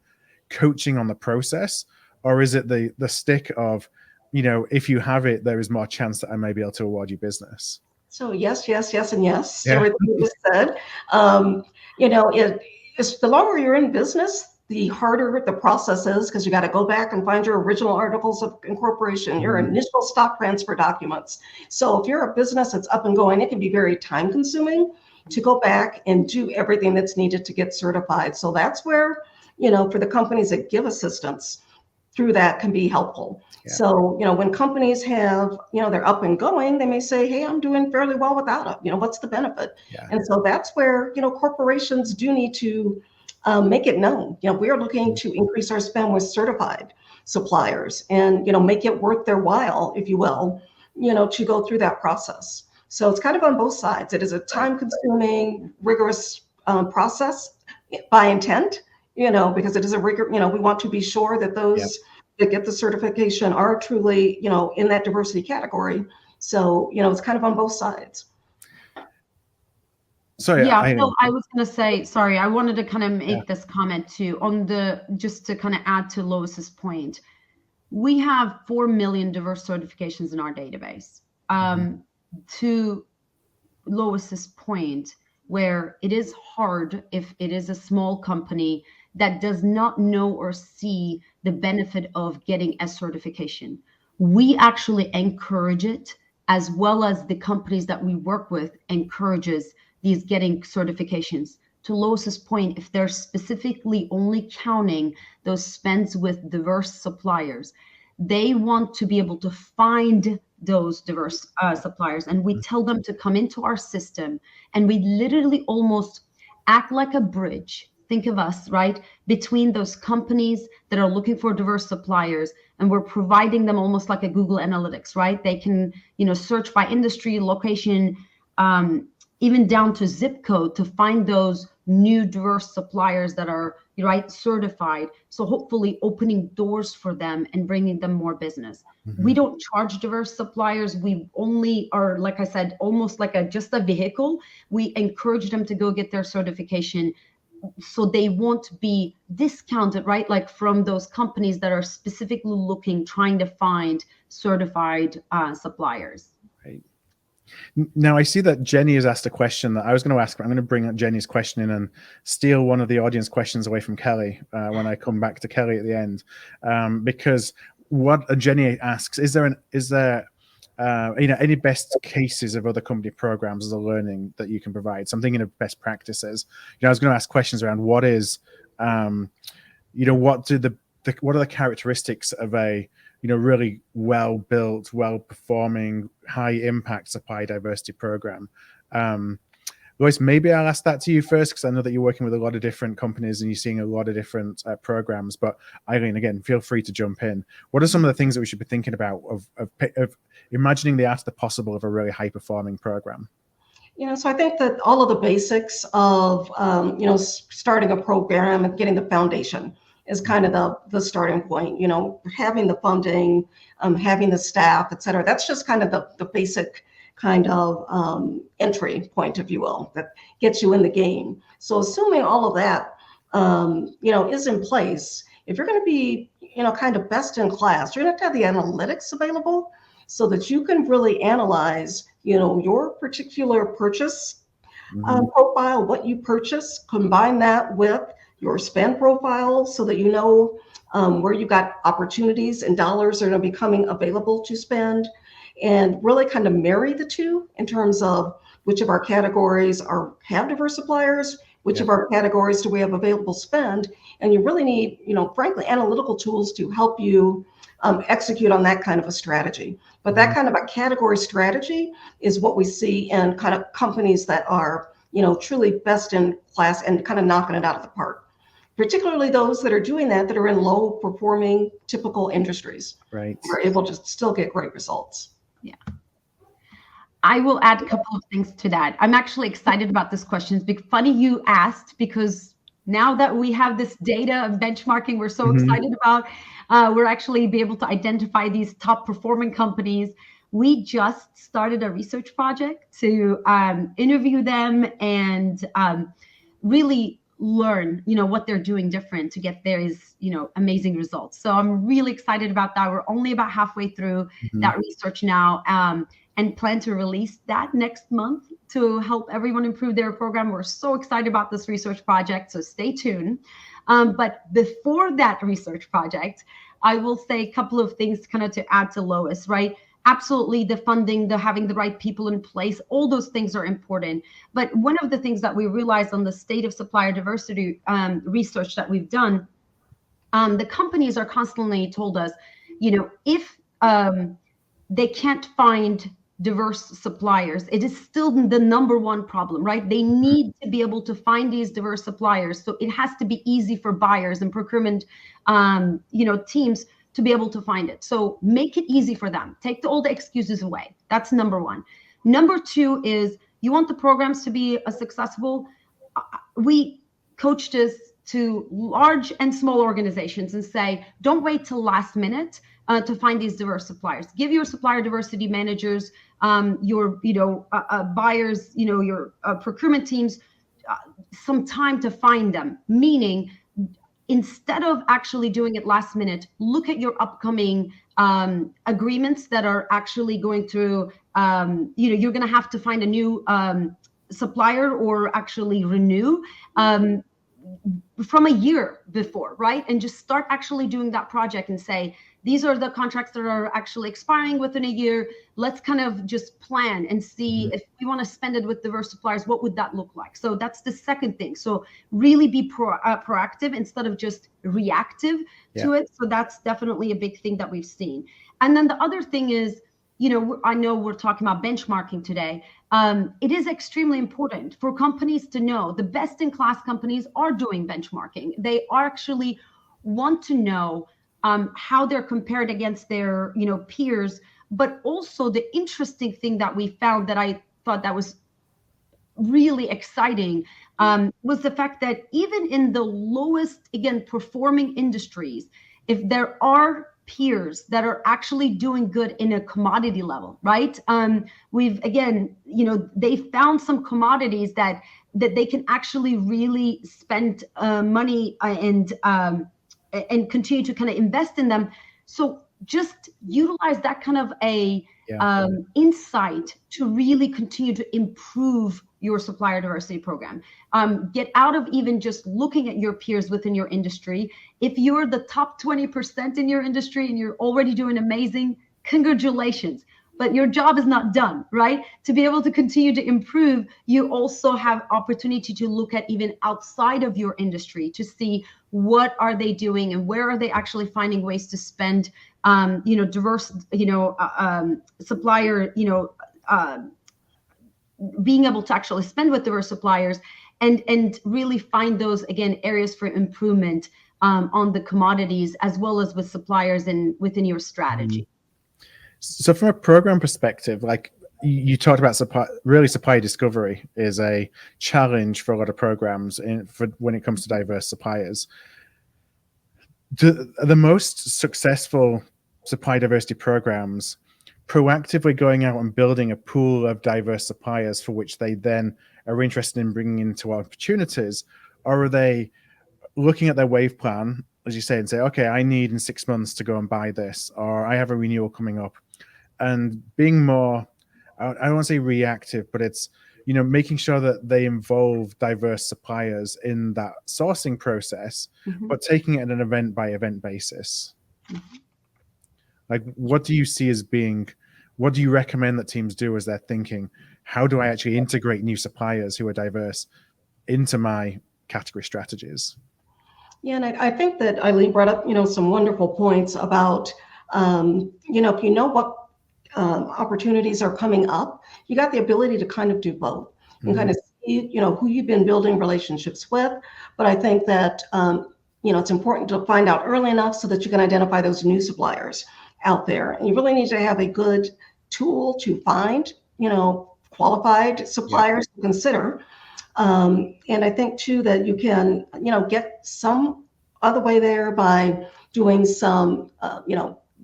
coaching on the process? Or is it the stick of, if you have it, there is more chance that I may be able to award you business? So yes, and yes. Yeah. Everything you just said. It's the longer you're in business, the harder the process is, because you got to go back and find your original articles of incorporation, your initial stock transfer documents. So if you're a business that's up and going, it can be very time consuming to go back and do everything that's needed to get certified. So that's where, for the companies that give assistance through that can be helpful. Yeah. So, when companies have, they're up and going, they may say, hey, I'm doing fairly well without it. What's the benefit? Yeah. And so that's where, corporations do need to make it known. We are looking to increase our spend with certified suppliers and, make it worth their while, if you will, to go through that process. So it's kind of on both sides. It is a time-consuming, rigorous process by intent, because it is a rigor. We want to be sure that those that get the certification are truly, in that diversity category. So, it's kind of on both sides. Sorry, yeah, I was going to say, sorry, I wanted to kind of make this comment too just to kind of add to Lois's point. We have 4 million diverse certifications in our database. To Lois's point, where it is hard if it is a small company that does not know or see the benefit of getting S certification. We actually encourage it, as well as the companies that we work with encourages these getting certifications. To Lois's point, if they're specifically only counting those spends with diverse suppliers, they want to be able to find those diverse suppliers. And we tell them to come into our system, and we literally almost act like a bridge. Think of us, right? Between those companies that are looking for diverse suppliers, and we're providing them almost like a Google Analytics, right? They can, search by industry, location, even down to zip code to find those new diverse suppliers that are certified. So hopefully opening doors for them and bringing them more business. Mm-hmm. We don't charge diverse suppliers. We only are, like I said, almost like just a vehicle. We encourage them to go get their certification, so they won't be discounted, right? Like from those companies that are specifically trying to find certified suppliers. Right. Now I see that Jenny has asked a question that I was going to ask, but I'm going to bring up Jenny's question in and steal one of the audience questions away from Kelly when I come back to Kelly at the end. Because what Jenny asks, is there any best cases of other company programs as a learning that you can provide? So I'm thinking of best practices. I was going to ask questions around what are the characteristics of a really well-built, well-performing, high-impact supply diversity program. Lois, maybe I'll ask that to you first, because I know that you're working with a lot of different companies and you're seeing a lot of different programs. But Aylin, again, feel free to jump in. What are some of the things that we should be thinking about of imagining the art of the possible of a really high-performing program? So I think that all of the basics of, starting a program and getting the foundation is kind of the starting point, having the funding, having the staff, et cetera. That's just kind of the basic kind of entry point, if you will, that gets you in the game. So assuming all of that, is in place, if you're going to be, kind of best in class, you're going to have the analytics available so that you can really analyze, your particular purchase profile, what you purchase, combine that with your spend profile so that you know where you got opportunities and dollars that are going to be coming available to spend, and really kind of marry the two in terms of which of our categories have diverse suppliers, which of our categories do we have available spend, and you really need, frankly, analytical tools to help you execute on that kind of a strategy. But that kind of a category strategy is what we see in kind of companies that are, truly best in class and kind of knocking it out of the park. Particularly those that are doing that are in low performing typical industries. Right. Are able to still get great results. Yeah. I will add a couple of things to that. I'm actually excited about this question. It's funny you asked, because now that we have this data of benchmarking, we're so excited about, we're actually be able to identify these top performing companies. We just started a research project to interview them and really learn, what they're doing different to get these, amazing results. So I'm really excited about that. We're only about halfway through that research now, and plan to release that next month to help everyone improve their program. We're so excited about this research project, so stay tuned. But before that research project, I will say a couple of things kind of to add to Lois, right? Absolutely, the funding, the having the right people in place, all those things are important. But one of the things that we realized on the state of supplier diversity research that we've done, the companies are constantly told us, if they can't find diverse suppliers, it is still the number one problem, right? They need to be able to find these diverse suppliers. So it has to be easy for buyers and procurement, teams to be able to find it. So make it easy for them. Take all the excuses away. That's number one. Number two is you want the programs to be successful. We coach this to large and small organizations and say, don't wait till last minute to find these diverse suppliers. Give your supplier diversity managers, your buyers, your procurement teams some time to find them. Meaning, instead of actually doing it last minute, look at your upcoming agreements that are actually going through. You're going to have to find a new supplier or actually renew. from a year before, right? And just start actually doing that project and say, these are the contracts that are actually expiring within a year. Let's kind of just plan and see if we want to spend it with diverse suppliers, what would that look like? So that's the second thing. So really be proactive instead of just reactive to it. So that's definitely a big thing that we've seen. And then the other thing is, I know we're talking about benchmarking today. It is extremely important for companies to know the best-in-class companies are doing benchmarking. They are actually want to know how they're compared against their, peers. But also the interesting thing that we found that I thought that was really exciting was the fact that even in the lowest, again, performing industries, if there are peers that are actually doing good in a commodity level, right? We've, again, they found some commodities that they can actually really spend money and continue to kind of invest in them. So just utilize that kind of a insight to really continue to improve your supplier diversity program. Get out of even just looking at your peers within your industry. If you're the top 20% in your industry and you're already doing amazing, congratulations. But your job is not done, right? To be able to continue to improve, you also have opportunity to look at even outside of your industry to see what are they doing and where are they actually finding ways to spend, diverse, supplier, being able to actually spend with diverse suppliers and really find those, again, areas for improvement on the commodities as well as with suppliers and within your strategy. So from a program perspective, like you talked about, supply discovery is a challenge for a lot of programs when it comes to diverse suppliers. The most successful supply diversity programs proactively going out and building a pool of diverse suppliers for which they then are interested in bringing into opportunities, or are they looking at their wave plan, as you say, and say, okay, I need in 6 months to go and buy this, or I have a renewal coming up, and being more, I don't want to say reactive, but it's, making sure that they involve diverse suppliers in that sourcing process, but taking it on an event by event basis. Like, what do you see as being, what do you recommend that teams do as they're thinking, how do I actually integrate new suppliers who are diverse into my category strategies? Yeah, and I think that Aylin brought up, some wonderful points about, if you know what opportunities are coming up, you got the ability to kind of do both and kind of see, who you've been building relationships with. But I think that, it's important to find out early enough so that you can identify those new suppliers out there. And you really need to have a good tool to find, qualified suppliers to consider. And I think too that you can, get some other way there by doing some,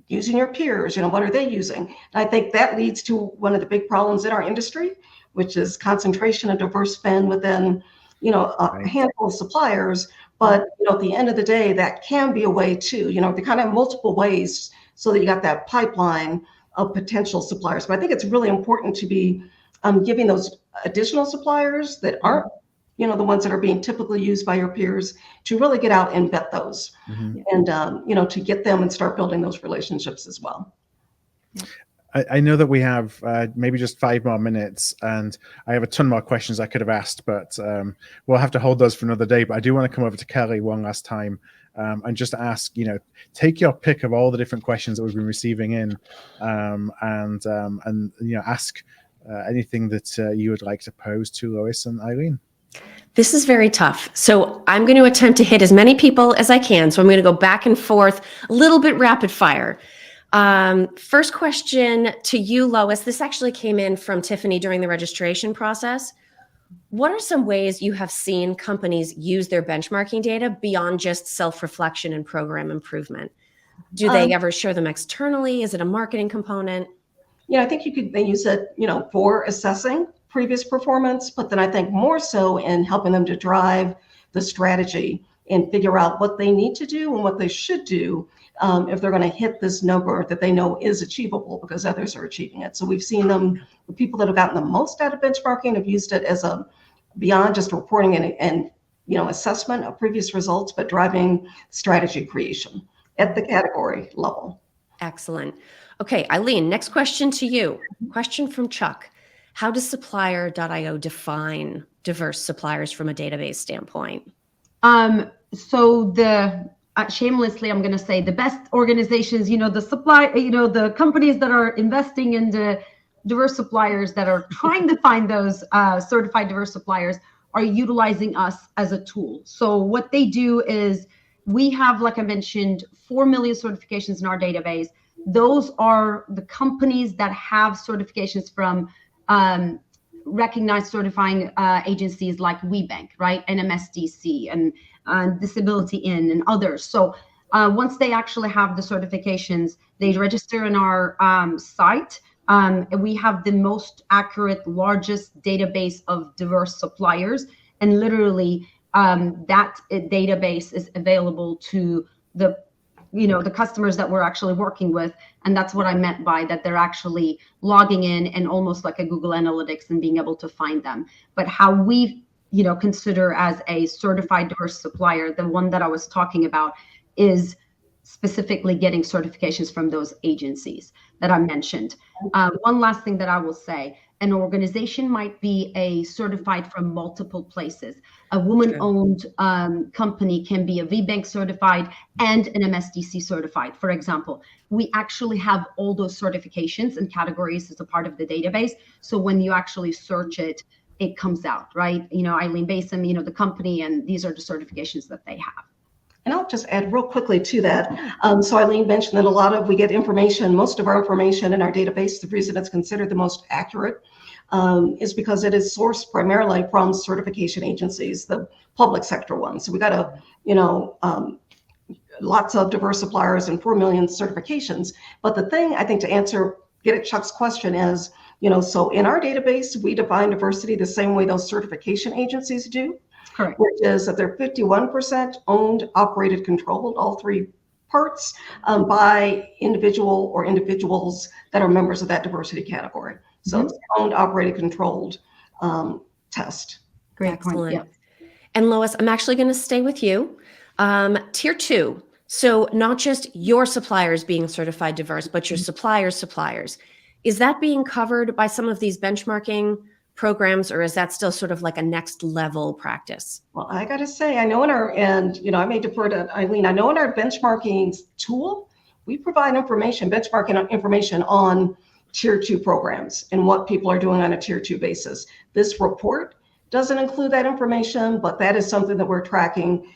using your peers, what are they using? And I think that leads to one of the big problems in our industry, which is concentration of diverse spend within, a handful of suppliers. But, at the end of the day, that can be a way too, to kind of have multiple ways so that you got that pipeline of potential suppliers. But I think it's really important to be giving those additional suppliers that aren't, the ones that are being typically used by your peers, to really get out and vet those and, to get them and start building those relationships as well. I know that we have maybe just 5 more minutes, and I have a ton more questions I could have asked, but we'll have to hold those for another day. But I do want to come over to Kelly one last time and just ask, take your pick of all the different questions that we've been receiving in, and ask anything that you would like to pose to Lois and Aylin. This is very tough. So I'm going to attempt to hit as many people as I can. So I'm going to go back and forth, a little bit rapid fire. First question to you, Lois. This actually came in from Tiffany during the registration process. What are some ways you have seen companies use their benchmarking data beyond just self-reflection and program improvement? Do they ever share them externally? Is it a marketing component? I think they use it, for assessing previous performance, but then I think more so in helping them to drive the strategy and figure out what they need to do and what they should do if they're going to hit this number that they know is achievable because others are achieving it. So we've seen them, the people that have gotten the most out of benchmarking have used it as a beyond just reporting and assessment of previous results, but driving strategy creation at the category level. Excellent. Okay, Aylin, next question to you. Question from Chuck. How does Supplier.io define diverse suppliers from a database standpoint? Shamelessly, I'm going to say the best organizations, the companies that are investing in the diverse suppliers that are trying to find those certified diverse suppliers are utilizing us as a tool. So what they do is we have, like I mentioned, 4 million certifications in our database. Those are the companies that have certifications from recognized certifying agencies like WeBank, right? And MSDC and Disability In and others. So once they actually have the certifications, they register in our site. We have the most accurate, largest database of diverse suppliers. And literally that database is available to the customers that we're actually working with. And that's what I meant by that they're actually logging in and almost like a Google Analytics and being able to find them. But how we consider as a certified diverse supplier, the one that I was talking about, is specifically getting certifications from those agencies that I mentioned. One last thing that I will say, an organization might be certified from multiple places. A woman-owned company can be a VBank certified and an MSDC certified, for example. We actually have all those certifications and categories as a part of the database. So when you actually search it, it comes out, right? Aylin Basom, the company, and these are the certifications that they have. And I'll just add real quickly to that. So Aylin mentioned that we get information, most of our information in our database, the reason it's considered the most accurate is because it is sourced primarily from certification agencies, the public sector ones. So we got lots of diverse suppliers and 4 million certifications. But the thing I think to get at Chuck's question is, so in our database, we define diversity the same way those certification agencies do. Correct. Which is that they're 51% owned, operated, controlled, all three parts by individual or individuals that are members of that diversity category. So it's owned, operated, controlled test. Great. Excellent. Point. Yeah. And Lois, I'm actually going to stay with you. Tier 2. So not just your suppliers being certified diverse, but your suppliers. Is that being covered by some of these benchmarking programs, or is that still sort of like a next level practice? Well, I got to say, I know I may defer to Aylin, I know in our benchmarking tool, we provide benchmarking information on tier 2 programs and what people are doing on a tier 2 basis. This report doesn't include that information, but that is something that we're tracking,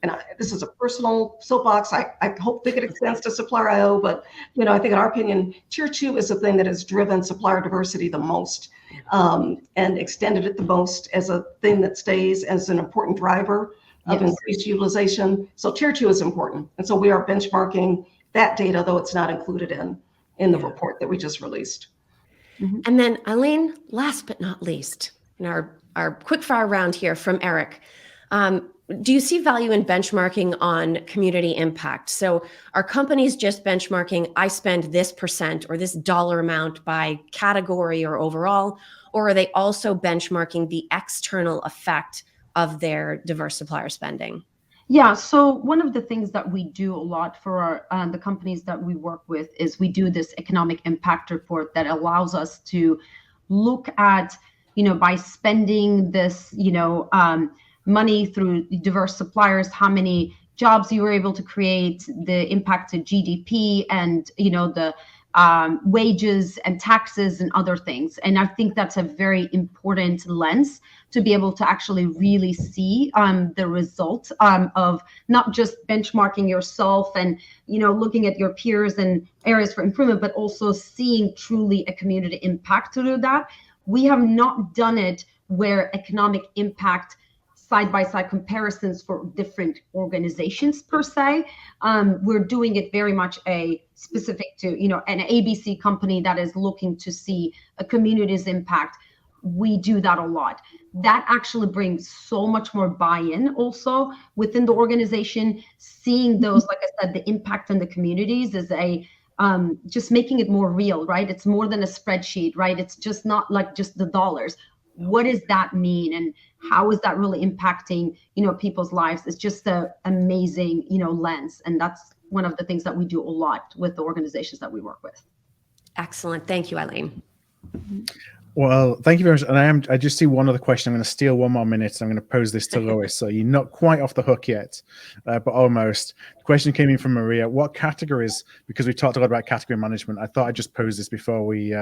and this is a personal soapbox. I hope that it extends to Supplier.io, but I think in our opinion, tier 2 is the thing that has driven supplier diversity the most and extended it the most as a thing that stays as an important driver of increased utilization. So tier 2 is important. And so we are benchmarking that data, though it's not included in the report that we just released. Mm-hmm. And then Aylin, last but not least, in our quick fire round here from Eric. Do you see value in benchmarking on community impact? So are companies just benchmarking, I spend this % or this dollar amount by category or overall, or are they also benchmarking the external effect of their diverse supplier spending? Yeah, so one of the things that we do a lot for the companies that we work with is we do this economic impact report that allows us to look at, by spending this, money through diverse suppliers, how many jobs you were able to create, the impact to GDP, and the wages and taxes and other things. And I think that's a very important lens to be able to actually really see the result of not just benchmarking yourself and looking at your peers and areas for improvement, but also seeing truly a community impact to do that. We have not done it where economic impact side-by-side comparisons for different organizations per se. We're doing it very much specific to, an ABC company that is looking to see a community's impact. We do that a lot. That actually brings so much more buy-in also within the organization. Seeing those, like I said, the impact on the communities is just making it more real, right? It's more than a spreadsheet, right? It's just not like just the dollars. what does that mean? And how is that really impacting, people's lives? It's just an amazing, lens. And that's one of the things that we do a lot with the organizations that we work with. Excellent. Thank you, Aylin. Well, thank you very much. And I just see one other question. I'm going to steal one more minute. So I'm going to pose this to Lois. So you're not quite off the hook yet, but almost. The question came in from Maria. What categories, because we talked a lot about category management, I thought I'd just pose this before we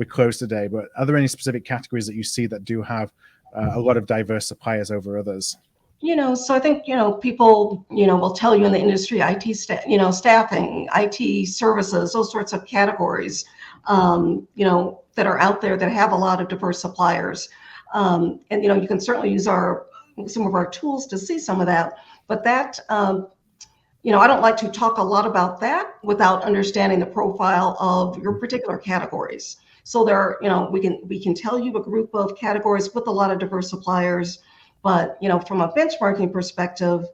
close today, but are there any specific categories that you see that do have a lot of diverse suppliers over others? So I think, people, will tell you in the industry, IT, staffing, IT services, those sorts of categories, that are out there that have a lot of diverse suppliers. And, you can certainly use some of our tools to see some of that, but that, I don't like to talk a lot about that without understanding the profile of your particular categories. So there, we can tell you a group of categories with a lot of diverse suppliers, but, from a benchmarking perspective,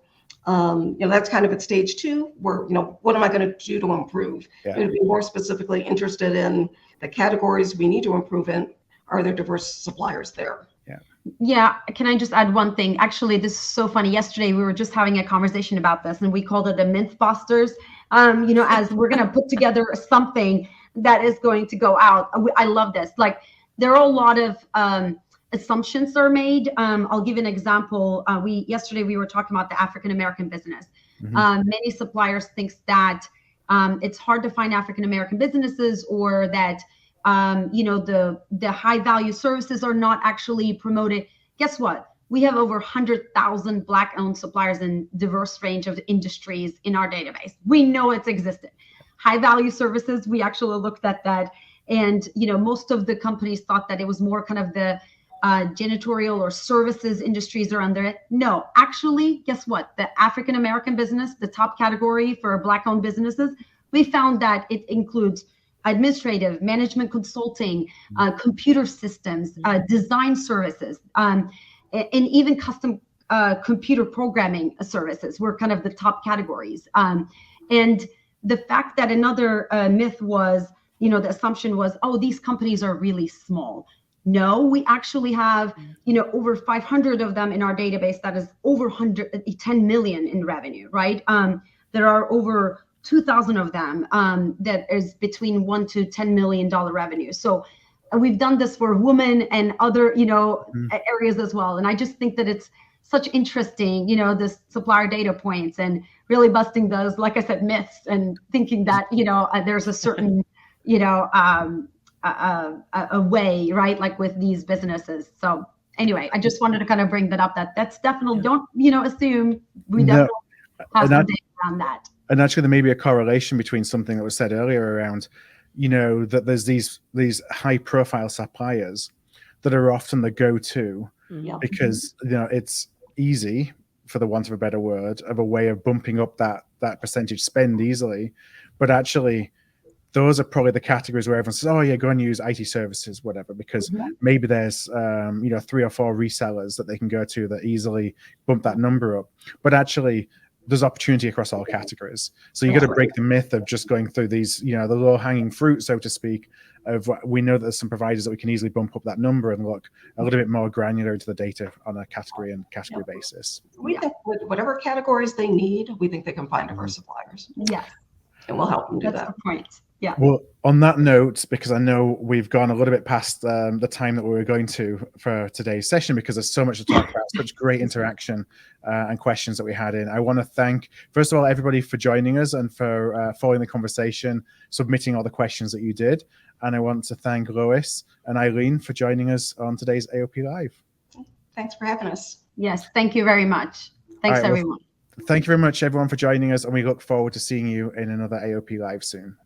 that's kind of at stage 2 where, what am I going to do to improve? Yeah. To be more specifically interested in the categories we need to improve in. Are there diverse suppliers there? Yeah. Can I just add one thing? Actually, this is so funny. Yesterday, we were just having a conversation about this and we called it the Mythbusters, as we're going to put together something that is going to go out. I love this. Like, there are a lot of assumptions are made. I'll give an example. Yesterday we were talking about the African-American business. Mm-hmm. Many suppliers think that it's hard to find African-American businesses, or that the high value services are not actually promoted. Guess what? We have over 100,000 Black-owned suppliers in diverse range of industries in our database. We know it's existed. High value services, we actually looked at that, and most of the companies thought that it was more kind of the janitorial or services industries are under it. No, actually, guess what? The African-American business, the top category for Black-owned businesses, we found that it includes administrative, management consulting, computer systems, design services, and even custom computer programming services were kind of the top categories. And the fact that another myth was, the assumption was, oh, these companies are really small. No, we actually have, over 500 of them in our database that is over 10 million in revenue, right? There are over 2,000 of them that is between $1 to $10 million revenue. So we've done this for women and other, areas as well. And I just think that it's such interesting, this supplier data points and really busting those, like I said, myths, and thinking that, there's a certain, a way, right? Like with these businesses. So anyway, I just wanted to kind of bring that up. That's definitely, don't, assume we definitely have some data around that. And actually, there may be a correlation between something that was said earlier around, that there's these high profile suppliers that are often the go-to because, it's easy, for the want of a better word, of a way of bumping up that percentage spend easily. But actually, those are probably the categories where everyone says, oh yeah, go and use IT services, whatever, because maybe there's, 3 or 4 resellers that they can go to that easily bump that number up. But actually, there's opportunity across all categories. So you got to break the myth of just going through these, the low hanging fruit, so to speak, of we know that there's some providers that we can easily bump up that number and look a little bit more granular into the data on a category basis. We think with whatever categories they need, we think they can find diverse suppliers. Yes. And we'll help them do that. That's the point. Yeah. Well, on that note, because I know we've gone a little bit past the time that we were going to for today's session, because there's so much to talk about, such great interaction and questions that we had in. I want to thank, first of all, everybody for joining us and for following the conversation, submitting all the questions that you did. And I want to thank Lois and Aylin for joining us on today's AOP Live. Thanks for having us. Yes, thank you very much. Thanks, everyone. Thank you very much, everyone, for joining us, and we look forward to seeing you in another AOP Live soon.